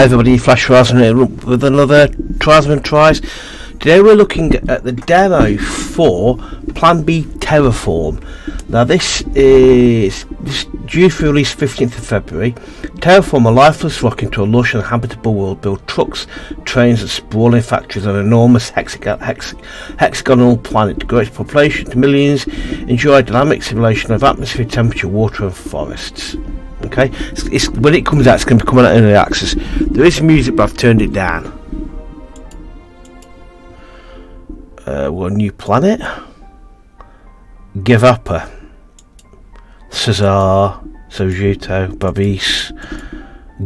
Everybody, Flash Rasmus with another Trasman Tries. Today we're looking at the demo for Plan B Terraform. Now this is due for release 15th of February. Terraform, a lifeless rock into a lush and habitable world, build trucks, trains and sprawling factories on an enormous hexagonal planet. Grow its population to millions. Enjoy a dynamic simulation of atmosphere, temperature, water and forests. Okay, it's when it comes out, it's going to be coming out in early access. There is music, but I've turned it down. We're a new planet. Give Upper, Cesar, Sojuto, Babis,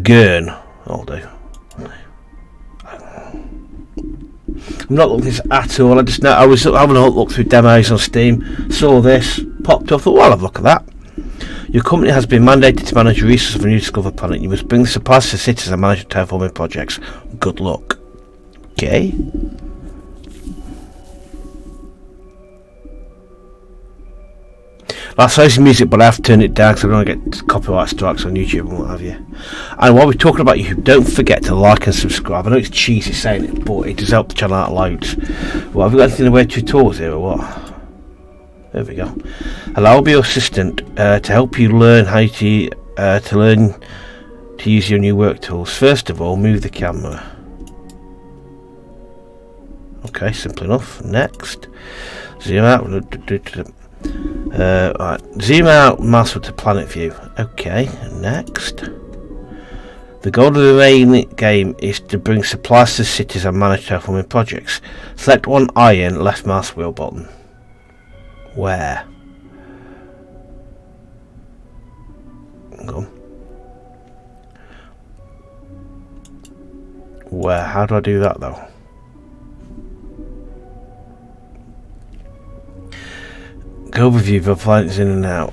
Gurn. I'll do. I'm not looking at this at all. I just know I was having a look through demos on Steam, saw this, popped up, thought, well, I'll have a look at that. Your company has been mandated to manage the resources of a new discovered planet. You must bring the supplies to cities and manage terraforming projects. Good luck. Okay. I saw some music, but I have to turn it down because I don't want to get copyright strikes on YouTube and what have you. And while we're talking about YouTube, don't forget to like and subscribe. I know it's cheesy saying it, but it does help the channel out loads. Well, have we got anything in the way of tutorials here or what? There we go. Hello, I'll be your assistant to help you learn how to learn to use your new work tools. First of all, move the camera. Okay, simple enough. Next, zoom out. Right, zoom out, mouse to planet view. Okay, next. The goal of the main game is to bring supplies to cities and manage terraforming projects. Select one iron, left mouse wheel button. Where? Go on. Where? How do I do that though? Go overview of planets in and out.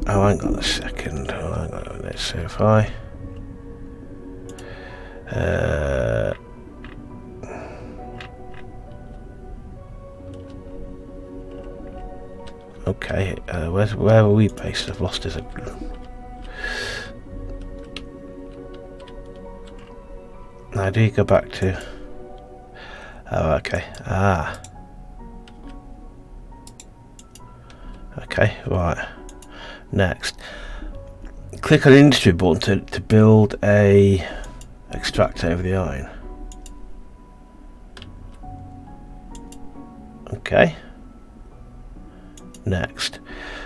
Oh, hang on a second. Oh, hang on a minute. So if I okay, where are we based? I've lost it. Now do you go back to? Oh, okay. Ah. Okay, right. Next, click on the industry button to build a extractor over the iron. Okay. Next,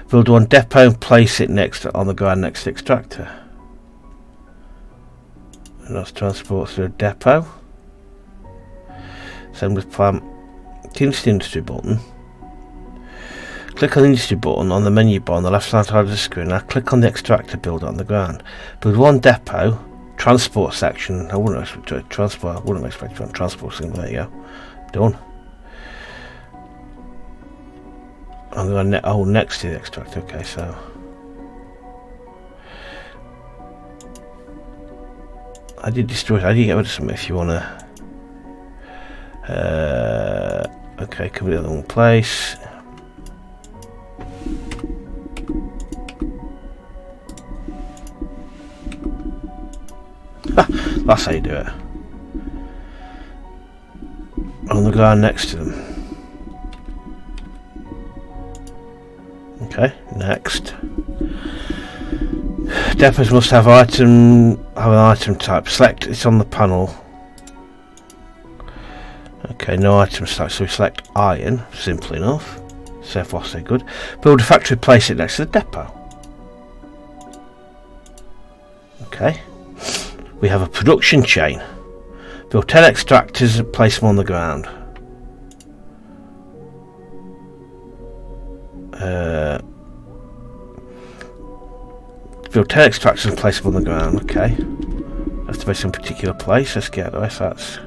build one depot and place it on the ground next to the extractor. And that's transport through a depot. Assembly plant. Change the industry button. Click on the industry button on the menu bar on the left hand side of the screen. Now click on the extractor builder on the ground. Build one depot, transport section. I wouldn't expect transport. I wouldn't expect to transport thing. There you go. Done. I'm going to next to the extractor. Okay, so I did destroy it. I did get rid of something. If you want to, okay, come to the wrong place. That's how you do it. On the ground next to them. Okay, next. Depots must have an item type. Select it on the panel. Okay, no item type, so we select iron, simple enough. So far so good. Build a factory, place it next to the depot. Okay. We have a production chain. Build 10 extractors and place them on the ground. Build 10 extractors and place them on the ground. Okay. That's to be some particular place. Let's get it. That's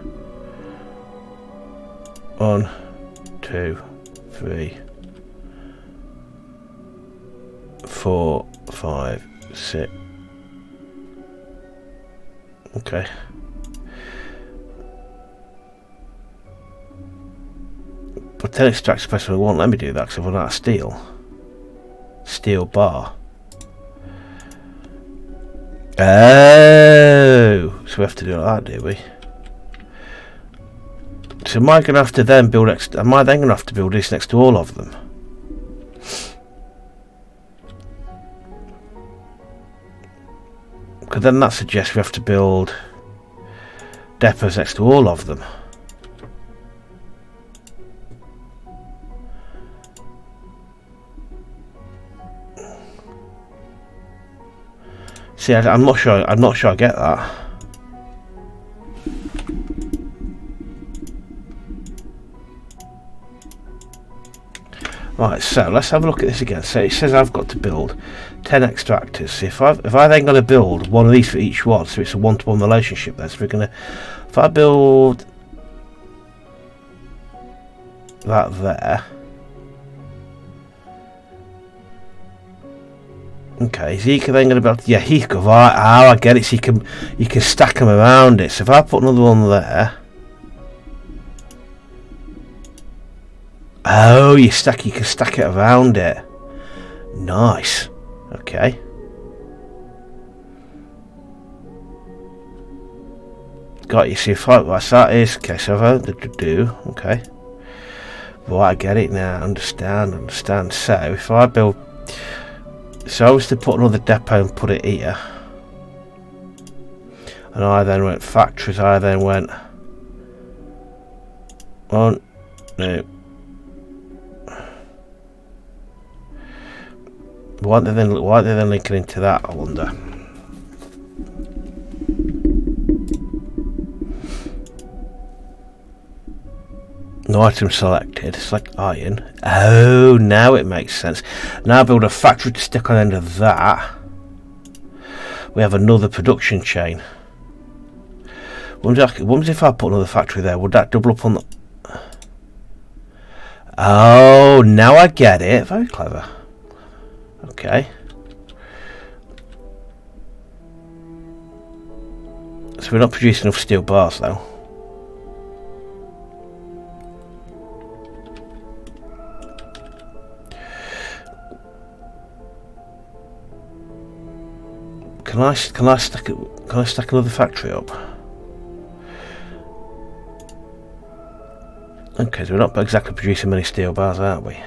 1, 2, 3, 4, 5, 6. Okay. But 10 extractor special won't let me do that because I've run out of steel. Steel bar. Oh, So we have to do like that, do we? So am I going to have to then build am I then going to have to build this next to all of them? Because then that suggests we have to build depots next to all of them. See, I'm not sure I get that. Right, so let's have a look at this again. So it says I've got to build 10 extractors. So if I then going to build one of these for each one, so it's a one-to-one relationship there. So we're going to, if I build that there, okay, so he can then going to build, yeah, he can go right. Oh, I get it. So you can stack them around it. So if I put another one there. Oh, you can stack it around it. Nice. Okay. Got you. See, right, so that is okay. So I've had to do. Okay. Right, I get it now. Understand. So if I build, so I was to put another depot and put it here, and I then went factories. I then went 1, 2. Why are they then linking into that, I wonder? No item selected. Select iron. Oh, now it makes sense. Now build a factory to stick on the end of that. We have another production chain. Wonder if I put another factory there, would that double up on the... Oh, now I get it. Very clever. Okay. So we're not producing enough steel bars though. Can I stack another factory up? Okay, so we're not exactly producing many steel bars, are we?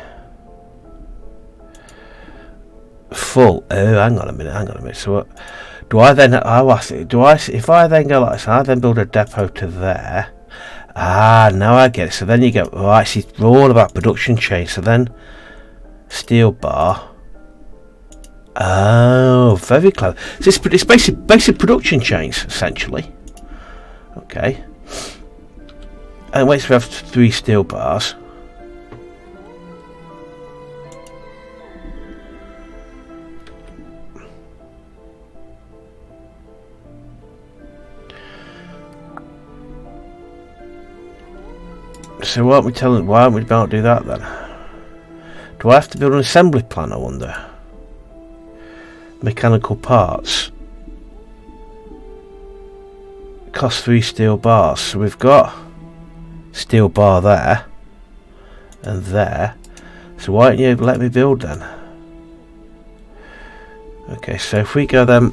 Full. Oh, hang on a minute. So what do I then? If I then go like this, I then build a depot to there. Ah, now I get it. So then you go right. See, we're all about production chain. So then steel bar. Oh, very clever. So it's basic production chains essentially. Okay. And wait, so we have 3 steel bars. So why aren't we about to do that then? Do I have to build an assembly plan, I wonder? Mechanical parts. Cost 3 steel bars. So we've got steel bar there and there. So why don't you let me build then? Okay, so if we go then,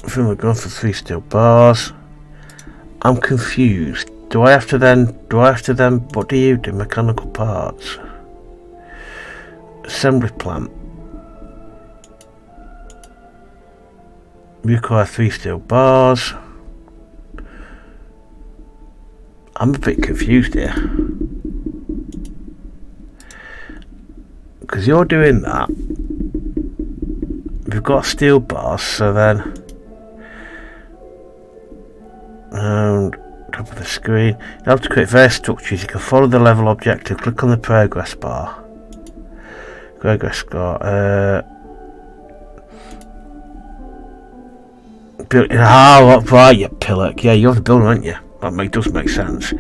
I think we're going for 3 steel bars. I'm confused. Do I have to then, what do you do? Mechanical parts. Assembly plant. Require 3 steel bars. I'm a bit confused here. Because you're doing that. We've got steel bars, so then... And top of the screen, you have to create various structures. You can follow the level objective, click on the progress bar. Right, you pillock. Yeah, you have to build them, aren't you? That does make sense.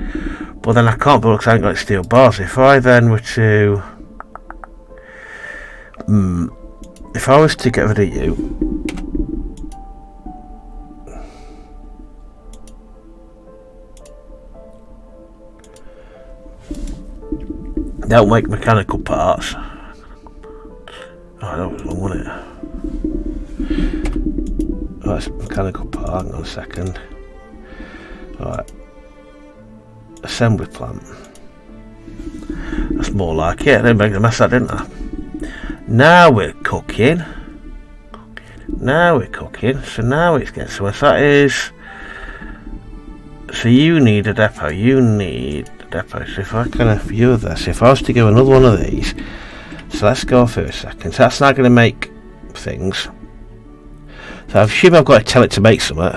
But then I can't build because I ain't got steel bars. If I then were to... if I was to get rid of you... Don't make mechanical parts. Oh, that was wrong, wasn't it? that's mechanical part. Hang on a second. Right, assembly plant. That's more like it. They make a mess of that, didn't they? Now we're cooking. Now we're cooking. So now it's getting somewhere. So that is. So you need a depot. You need a depot. So if I can view this, if I was to go another one of these, so let's go for a second. So that's not going to make things. So I assume I've got to tell it to make something.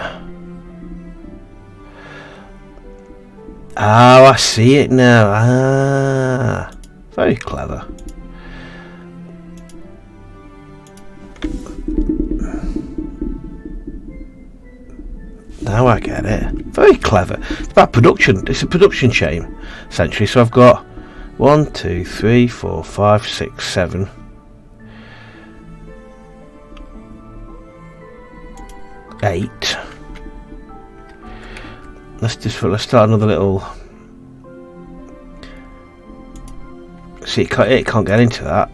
Oh, I see it now. Ah, very clever. Now I get it. Very clever. It's about production. It's a production chain, essentially. So I've got 1, 2, 3, 4, 5, 6, 7. 8. Let's start another little. See, it can't get into that.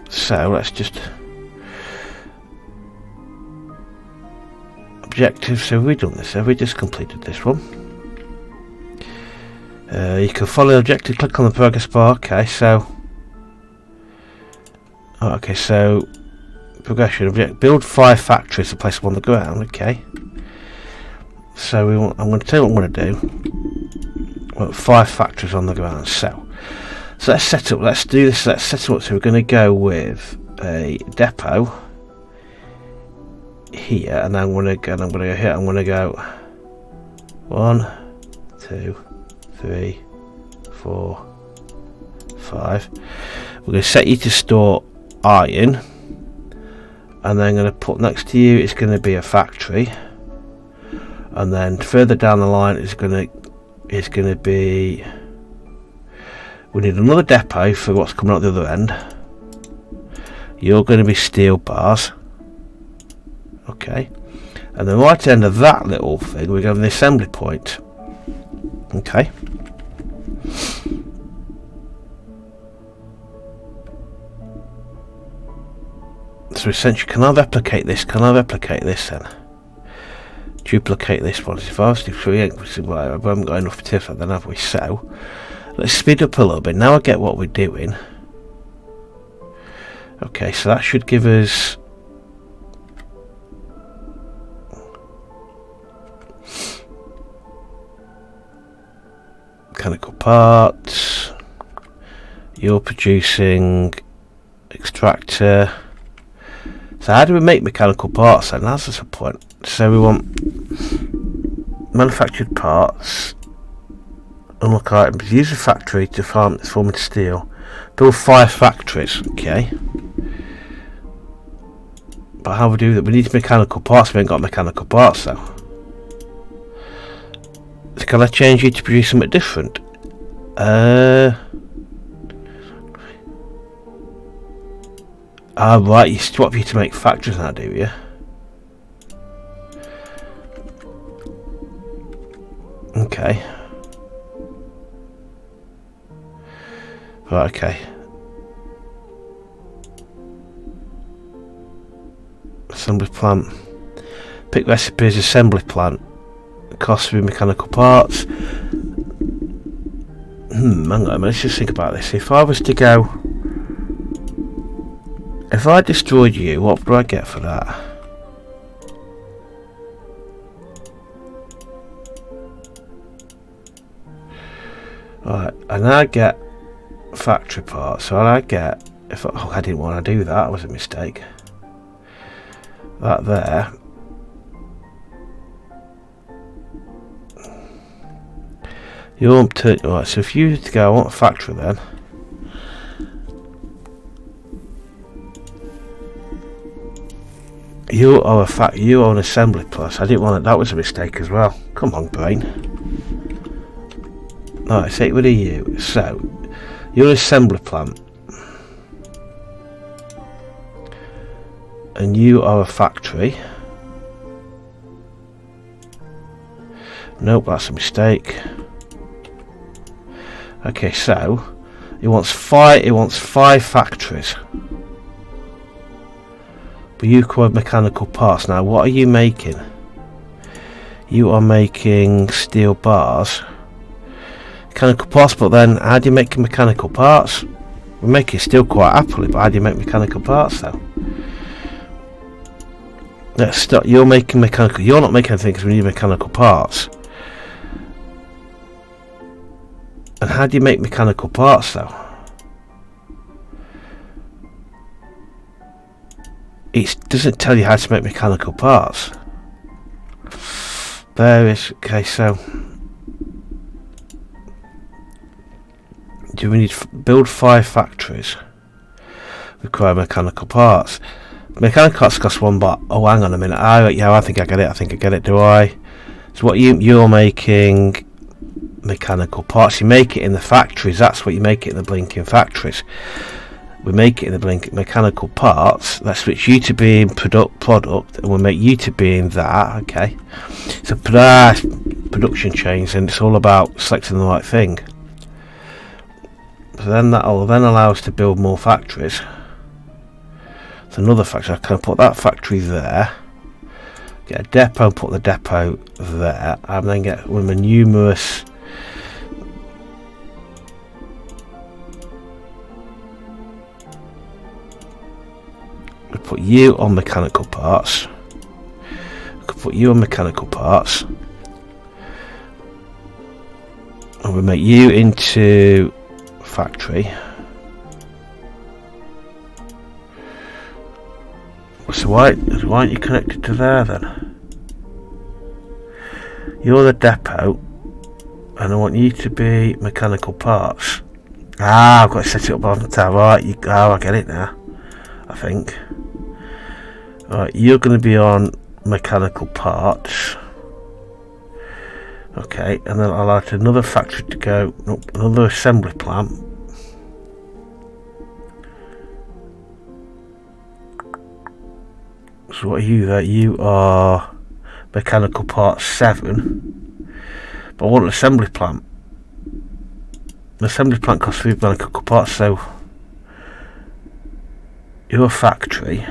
So let's just. Objective. So have we done this? Have we just completed this one? You can follow the objective. Click on the progress bar. Okay, so. Oh, okay, so progression object. Build 5 factories to place them on the ground. Okay. So I'm going to tell you what I'm going to do. I want 5 factories on the ground. So let's set up. Let's do this. Let's set up. So we're going to go with a depot here, and I'm going to go here. I'm going to go 1, 2, 3, 4, 5. We're going to set you to store iron, and then I'm going to put next to you. It's going to be a factory. And then further down the line is going to be. We need another depot for what's coming out the other end. You're going to be steel bars. Okay. And the right end of that little thing, we're going to have the assembly point. Okay. So essentially, can I replicate this? Can I replicate this then? Duplicate this one. If I was to create, I haven't got enough tips, then have we? So let's speed up a little bit. Now I get what we're doing. Okay, so that should give us mechanical parts. You're producing extractor. So how do we make mechanical parts then? That's just a point. So we want manufactured parts, unlock items, use a factory to form into steel, build 5 factories. Okay, but how we do that? We need mechanical parts. We ain't got mechanical parts though. So can I change you to produce something different? Right, you swap you to make factories now, do you? Okay. Right, okay. Assembly plant. Pick recipes, assembly plant. Cost of mechanical parts. Hang on a minute, let's just think about this. If I was to go. If I destroyed you, what do I get for that? Right, and I get factory parts, so I get, I didn't want to do that, it was a mistake. That there. You want to, right, so if you to go, I want a factory then. You are you are an assembly plus. I didn't want it, that was a mistake as well. Come on, brain. Alright, take rid of you. So, you're an assembly plant. And you are a factory. Nope, that's a mistake. Okay, so he wants 5 factories. but you require mechanical parts. Now what are you making? You are making steel bars, mechanical parts, but then how do you make mechanical parts? We're making steel quite happily, but how do you make mechanical parts though? Let's start. You're making mechanical. You're not making anything because we need mechanical parts. And how do you make mechanical parts though? It doesn't tell you how to make mechanical parts. There is. Okay, so do we need build 5 factories? Require mechanical parts. Mechanical parts cost 1 baht. Oh, hang on a minute. Yeah, I think I get it. Do I? So what you're making mechanical parts. You make it in the factories. That's what you make it in the blinking factories. We make it in the blinking mechanical parts. Let's switch you to being product, and we'll make you to being that. Okay. So production chains, and it's all about selecting the right thing. So then that'll then allow us to build more factories. So another factory. I can put that factory there. Get a depot, put the depot there, and then get one of the numerous. We put you on mechanical parts. We could put you on mechanical parts, and we make you into factory. So why aren't you connected to there then? You're the depot, and I want you to be mechanical parts. I've got to set it up on the tab. Right, I get it now. I think. Right, you're going to be on mechanical parts. Okay, and then I'll add another factory to go. Nope, another assembly plant. So what are you there? You are mechanical parts 7. But I want an assembly plant. The assembly plant costs 3 mechanical parts, so your factory.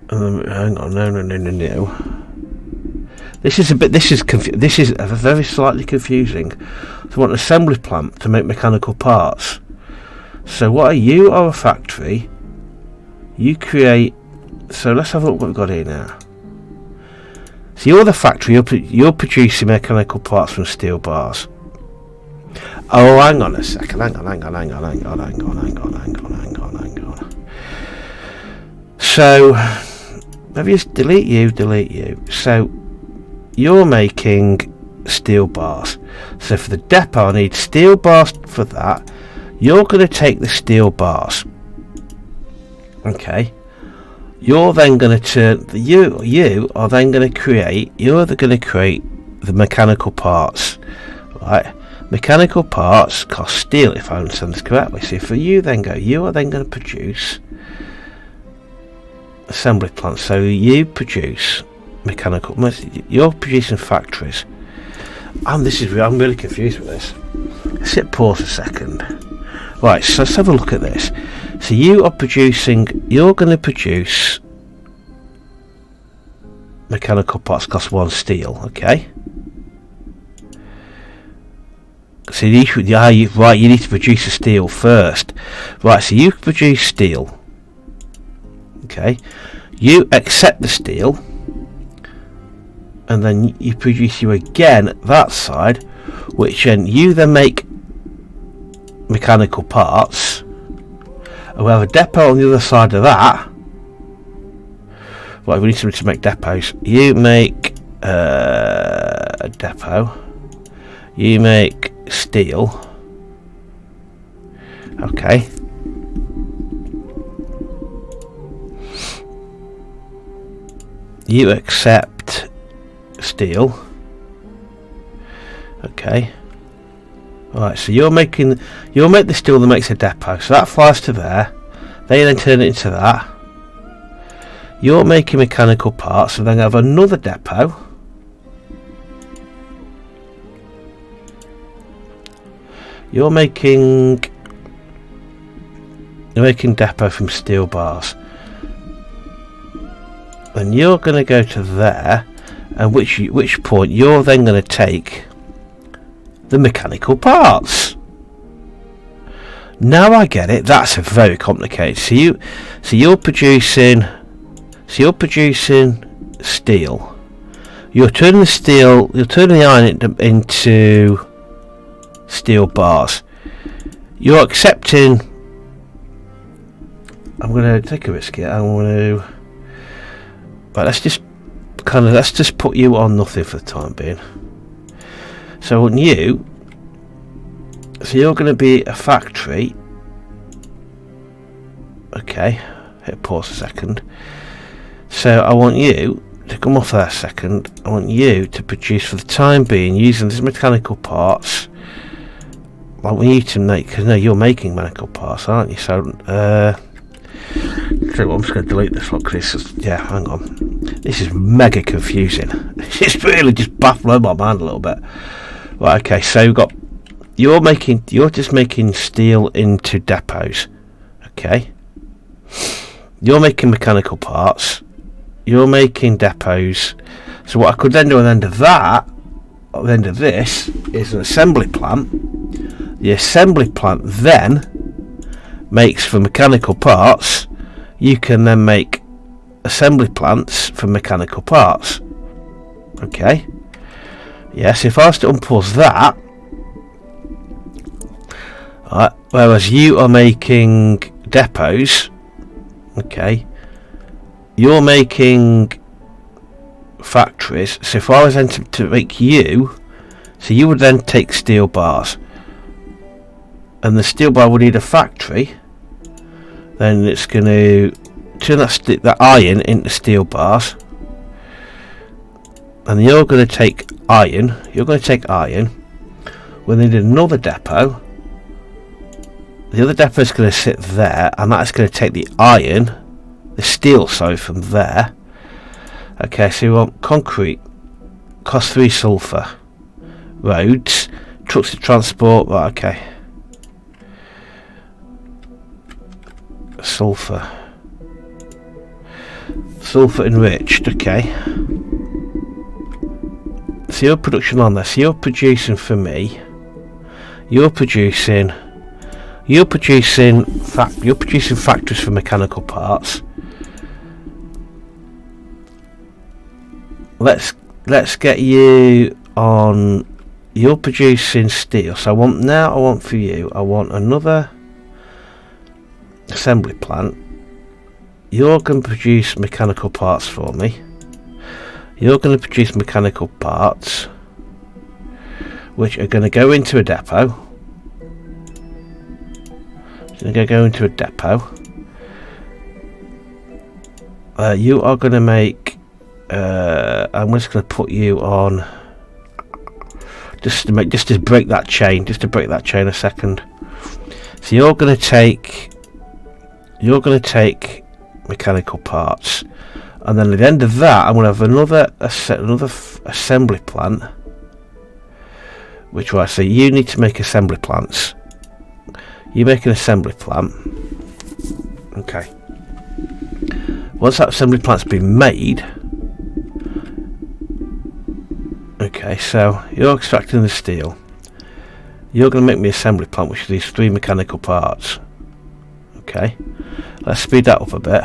Hang on, no. This is very slightly confusing. So I want an assembly plant to make mechanical parts. So what are you? Are a factory. You create. So let's have a look what we've got here now. So you're the factory. You're producing mechanical parts from steel bars. Oh, hang on a second. Hang on. So maybe just delete you. So you're making steel bars. So for the depot, I need steel bars for that. You're going to take the steel bars. Okay. You're then going to turn you are then going to create. You're going to create the mechanical parts, right? Mechanical parts cost steel, if I understand this correctly. So for you are then going to produce assembly plants. So you produce mechanical. You're producing factories. I'm really confused with this. Let's hit pause a second. Right, so let's have a look at this. So you're going to produce mechanical parts cost 1 steel, okay? So you need to produce the steel first. Right, so you produce steel. Okay. You accept the steel, and then you produce you again that side, which then you then make mechanical parts. And we have a depot on the other side of that. Right, we need somebody to make depots. You make a depot. You make steel. Okay. You accept steel. Okay. Right, so you'll make the steel that makes a depot. So that flies to there. They then turn it into that. You're making mechanical parts, so then have another depot. You're making You're making depot from steel bars. And you're going to go to there, and which point you're then going to take the mechanical parts. Now I get it. That's a very complicated. So you're producing steel. You're turning the iron into steel bars. You're accepting. I'm going to take a risk here. I'm going to. Right, let's just put you on nothing for the time being. So I want you. So you're going to be a factory. Okay, hit pause a second. So I want you to come off there a second. I want you to produce for the time being using these mechanical parts. I want you to make, because no, you're making mechanical parts, aren't you? So, so I'm just going to delete this one because yeah, hang on. This is mega confusing. It's really just baffling my mind a little bit. Right, okay, so we've got you're just making steel into depots. Okay. You're making mechanical parts. You're making depots. So what I could then do at the end of that, at the end of this, is an assembly plant. The assembly plant then makes for mechanical parts. You can then make assembly plants for mechanical parts. Okay. Yes, if I was to unpause that, right, whereas you are making depots, okay, you're making factories. So if I was then to make you, so you would then take steel bars, and the steel bar would need a factory. Then it's going to turn that iron into steel bars, and you're going to take iron. You're going to take iron. We'll need another depot. The other depot is going to sit there, and that's going to take the iron, the steel, sorry, from there. Okay, so we want concrete, cost 3 sulfur, roads, trucks to transport. Right, okay. Sulfur enriched. Okay. So your production on this. So you're producing for me. You're producing factories for mechanical parts. Let's get you on. You're producing steel. So I want for you. I want another assembly plant. You're going to produce mechanical parts for me. You're going to produce mechanical parts which are going to go into a depot. So they're going to go into a depot. You are going to make I'm just going to put you on just to break that chain a second. So you're going to take mechanical parts, and then at the end of that I'm going to have another assembly plant, which I say you need to make assembly plants. You make an assembly plant. Okay. Once that assembly plant's been made, okay, so you're extracting the steel. You're going to make me assembly plant, which is these 3 mechanical parts. Okay, let's speed that up a bit.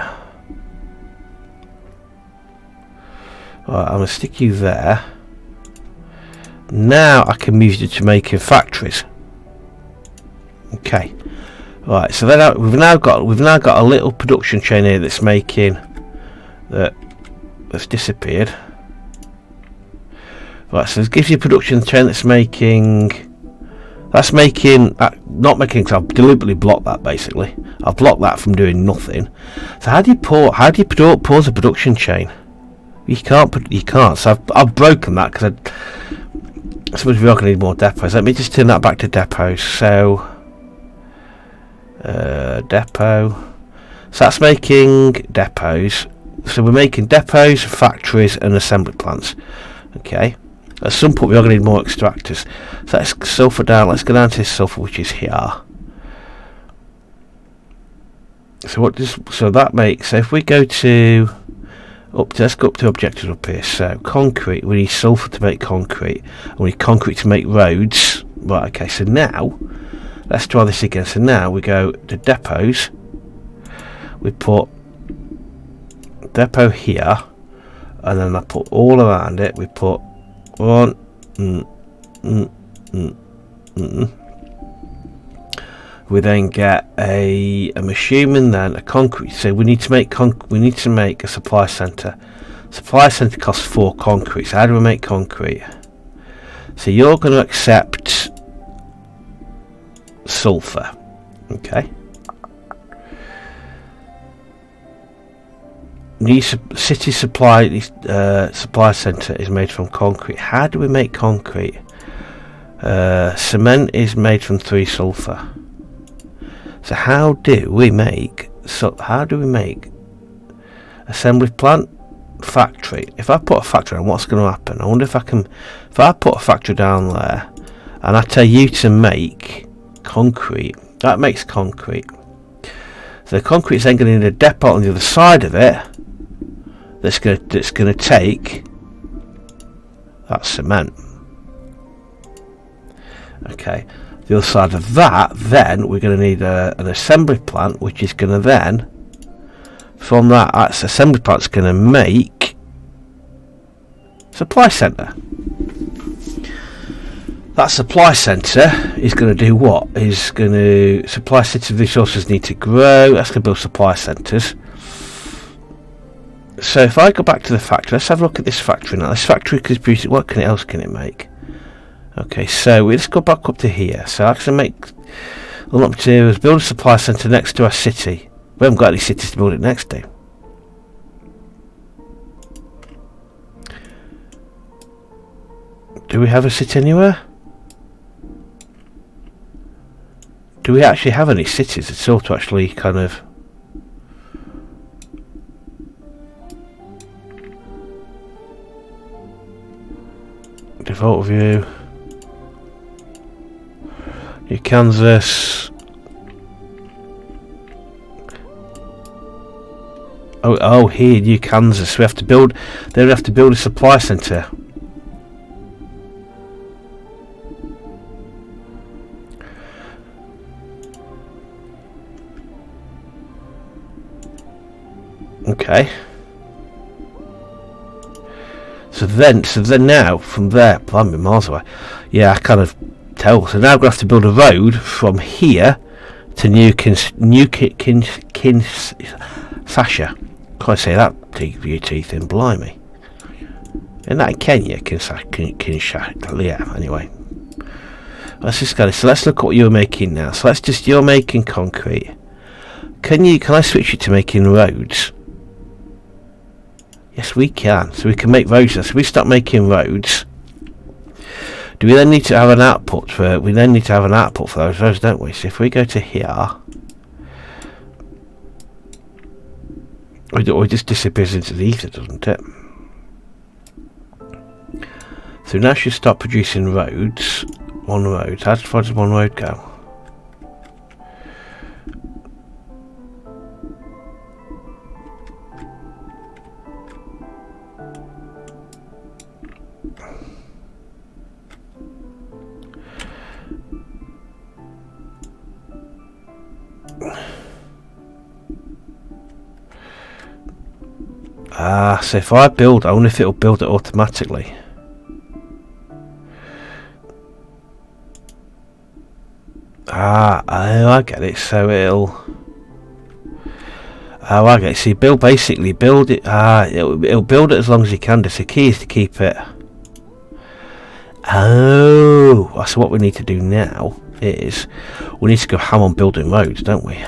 Right, I'm going to stick you there. Now I can move you to making factories. Okay, right. So then we've now got a little production chain here that's making that's disappeared. Right, so this gives you a production chain that's making. Not making. So I've deliberately blocked that. Basically, I've blocked that from doing nothing. So how do you pause a production chain? You can't. So I've broken that because I suppose we are going to need more depots. Let me just turn that back to depots. So depot. So that's making depots. So we're making depots, factories, and assembly plants. Okay. At some point we are going to need more extractors. So let's sulfur down. Let's go down to this sulfur, which is here. So what does, so that makes, so if we go to let's go up to objectives up here. So concrete, we need sulfur to make concrete, and we need concrete to make roads. Right, okay, so now let's try this again. So now we go to depots, we put depot here, and then I put all around it, we put one we then get I'm assuming then a concrete, so we need to make a supply centre. Supply centre costs 4 concrete. So how do we make concrete? So you're going to accept sulfur, okay? New city supply centre is made from concrete. How do we make concrete? Cement is made from 3 sulfur. So how do we make assembly plant, factory? If I put a factory on, what's going to happen? I wonder if I put a factory down there and I tell you to make concrete, that makes concrete. So the concrete is then going to need a depot on the other side of it that's going to take that cement. Okay, the other side of that, then we're going to need an assembly plant, which is going to then, from that assembly plant's going to make supply centre. That supply centre is going to do what? Is going to supply city resources need to grow. That's going to build supply centres. So if I go back to the factory, let's have a look at this factory now. This factory is producing, what else can it make? Okay, so let's go back up to here. So I can make unlock materials, build a supply centre next to our city. We haven't got any cities to build it next to. Do we have a city anywhere? Do we actually have any cities at all to actually kind of... Default view. New Kansas. Oh, here, New Kansas. We have to build. They have to build a supply centre. Okay. So then now from there, I'm miles away. Yeah, I kind of tell. So now I'm gonna have to build a road from here to New Kinshasa. Can't I say that? You teeth in, blimey. Isn't that in Kenya? Kinshasa. Yeah. Anyway, let's just go. So let's look at what you're making now. So you're making concrete. Can I switch it to making roads? Yes, we can. So we can make roads. So we start making roads. Do we then need to have an output for? We then need to have an output for those roads, don't we? So if we go to here, it just disappears into the ether, doesn't it? So now should start producing roads. One road. How far does one road go? So if I build, I wonder if it'll build it automatically. I get it. So it'll. I get it. So you build it. It'll build it as long as you can. The key is to keep it. Oh, so what we need to do now is we need to go ham on building roads, don't we?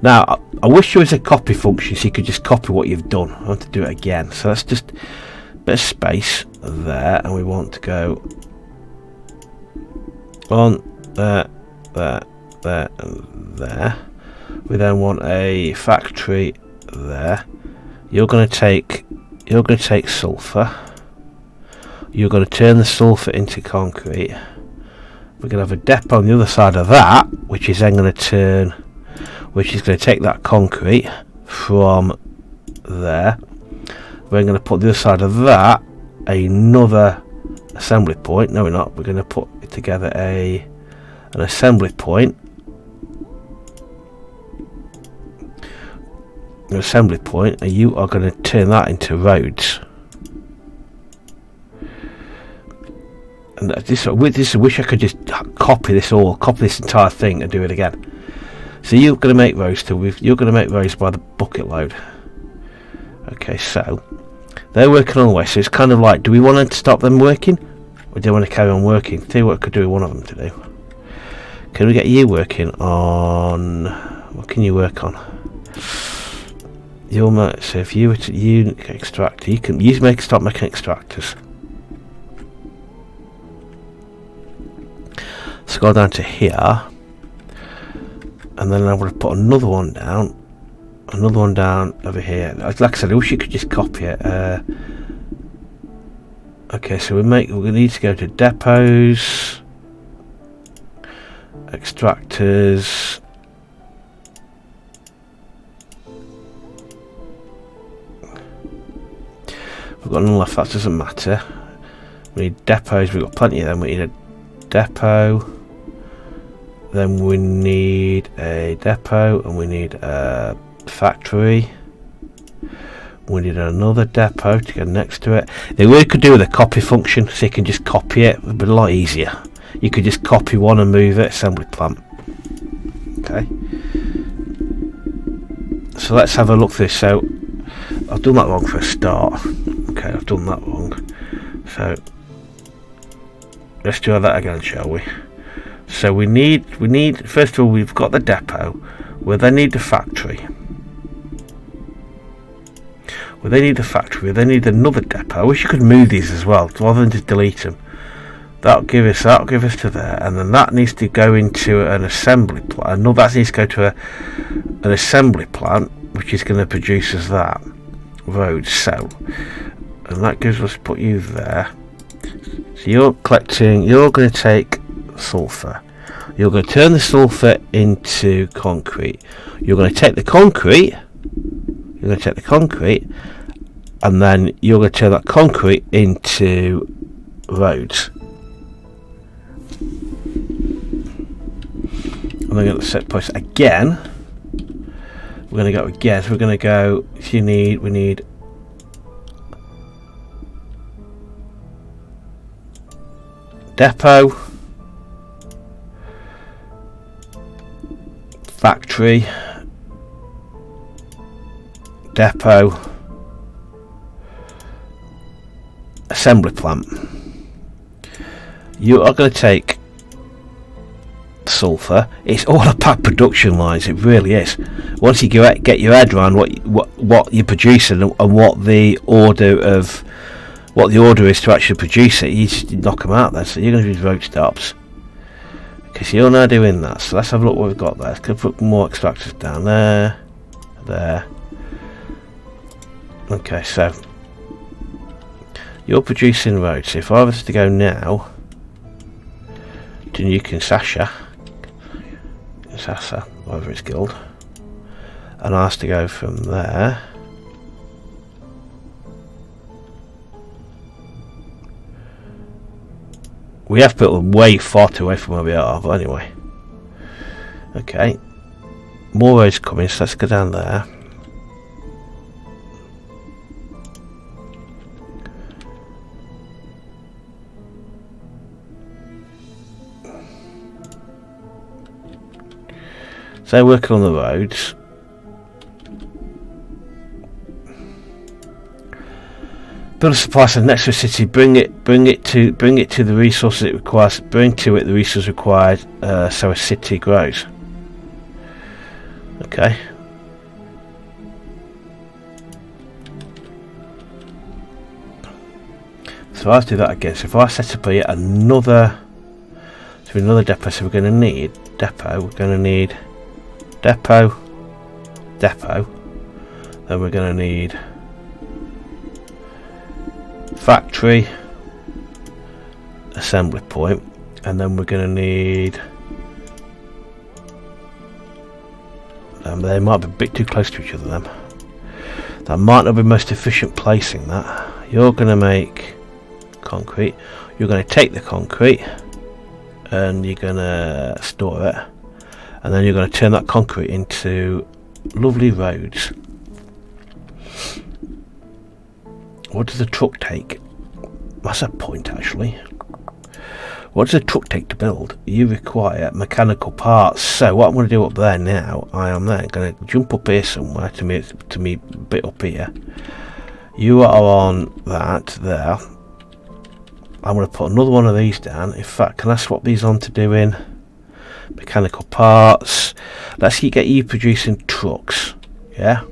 Now, I wish there was a copy function so you could just copy what you've done. I want to do it again. So let's just bit of space there, and we want to go on there, and there. We then want a factory there. You're going to take sulfur. You're going to turn the sulfur into concrete. we're going to have a depot on the other side of that, which is then going to turn, which is going to take that concrete from there. We're going to put the other side of that another assembly point. No, we're not. We're going to put it together an assembly point. An assembly point, and you are going to turn that into roads. And this, I wish I could just copy this entire thing and do it again. So you're going to make roads you're going to make roads by the bucket load. Okay, so they're working on the way. So it's kind of like, do we want to stop them working, or do we want to carry on working? Tell you what I could do with one of them to do. Can we get you working on? What can you work on? So if you were to extract, you can start making extractors. So go down to here, and then I'm going to put another one down over here. Like I said, I wish you could just copy it. Okay, so we need to go to depots, extractors. We've got none left, that doesn't matter. We need depots, we've got plenty of them. We need a depot, then we need a depot, and we need a factory. We need another depot to go next to it. They really could do with a copy function, so you can just copy it. It would be a lot easier. You could just copy one and move it, assembly plant. Okay. So let's have a look through. So I've done that wrong for a start. Okay, I've done that wrong. So let's do that again, shall we? So we need first of all, we've got the depot. We then need the factory. We then need the factory. We then need another depot. I wish you could move these as well, rather than just delete them. That'll give us to there, and then that needs to go into an assembly plant. No, that needs to go to an assembly plant, which is going to produce us that road cell, and that gives us, put you there. So you're going to take sulfur. You're going to turn the sulfur into concrete. You're going to take the concrete. And then you're going to turn that concrete into roads. And then going to set points again. We're going to go again. So we're going to go. We need. Depot, factory, depot, assembly plant. You are going to take sulfur. It's all about production lines. It really is. Once you get your head around what you're producing and what the order is to actually produce it, you just knock them out there. So you're going to use road stops. Okay, so you're now doing that. So let's have a look what we've got there. Let's put more extractors down there. Okay, so you're producing roads. So if I was to go now to New Kinshasa, whatever it's called, and I was to go from there. We have built them way far too away from where we are, but anyway. Okay. More roads coming, so let's go down there. So they're working on the roads. Build a supply center next to a city. Bring it to the resources it requires. Bring to it the resources required, so a city grows. Okay. So I'll do that again. So if I set up another depot, so we're going to need depot. We're going to need depot. Then we're going to need factory, assembly point, and then we're going to need, they might be a bit too close to each other then. That might not be most efficient placing that. You're going to make concrete, you're going to take the concrete and you're going to store it, and then you're going to turn that concrete into lovely roads. What does a truck take? That's a point actually. What does a truck take to build? You require mechanical parts. So what I'm going to do up there now, I am then going to jump up here somewhere to me bit up here. You are on that there. I'm going to put another one of these down. In fact, can I swap these on to doing mechanical parts? Let's get you producing trucks. Yeah.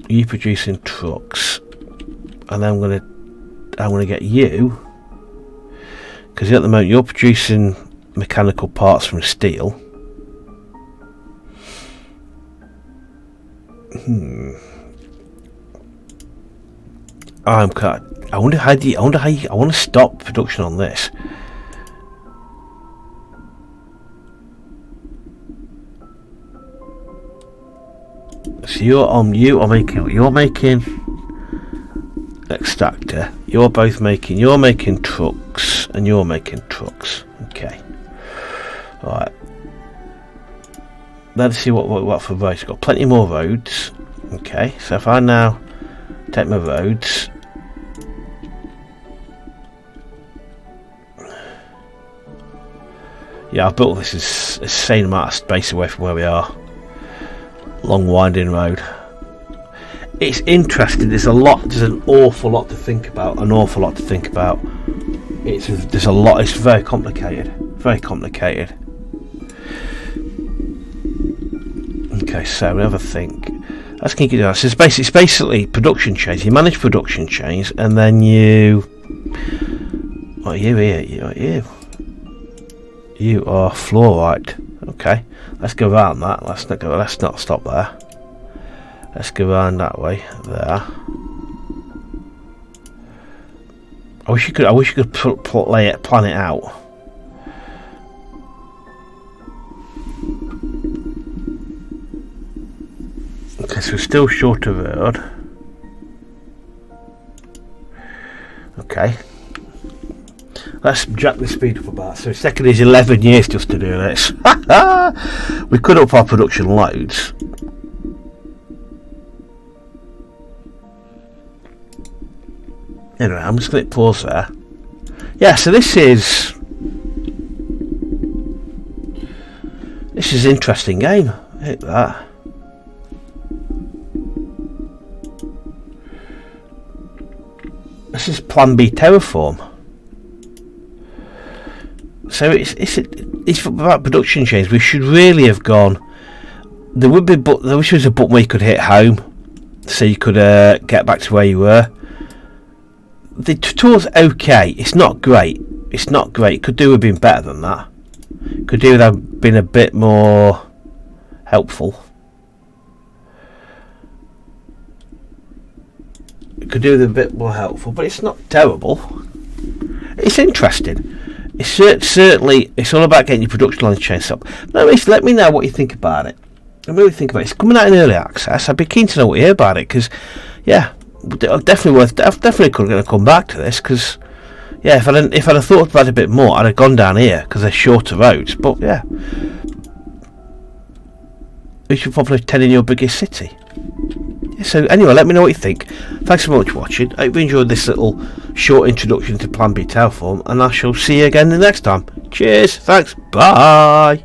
You producing trucks, and then I'm going to get you, because at the moment you're producing mechanical parts from steel. I wonder how I want to stop production on this. So you're making extractor. You're making trucks, and you're making trucks. Okay. All right. Let's see what for roads. We've got plenty more roads. Okay. So if I now take my roads, yeah, I've built this as insane amount of space away from where we are. Long winding road. It's interesting. There's an awful lot to think about. There's a lot. It's very complicated. Okay, so we have a think. Let's keep it down. So it's basically production chains. You manage production chains, and then you. What are you here? You are fluorite. Okay, let's go around that. Let's not stop there. Let's go around that way. There. I wish you could plan it out. Okay, so we're still short of road. Okay. Let's jack the speed up about. So it's taken us 11 years just to do this. We could up our production loads. Anyway, I'm just going to pause there. Yeah, so this is an interesting game. I hate that. This is Plan B Terraform. So it's about production chains. We should really have gone. There wish there was a button where you could hit home, so you could get back to where you were. The tutorial's okay. It's not great. It could do with being better than that. Could do with have been a bit more helpful. It could do with a bit more helpful, but it's not terrible. It's interesting. It's certainly, it's all about getting your production line changed up. Let me know what you think about it. It's coming out in early access. I'd be keen to know what you hear about it, because yeah, definitely going to come back to this, because yeah, if I'd have thought about it a bit more, I'd have gone down here because they're shorter roads. But yeah, you should probably 10 in your biggest city. So anyway, let me know what you think. Thanks so much for watching. I hope you enjoyed this little short introduction to Plan B Terraform, and I shall see you again the next time. Cheers, thanks, bye.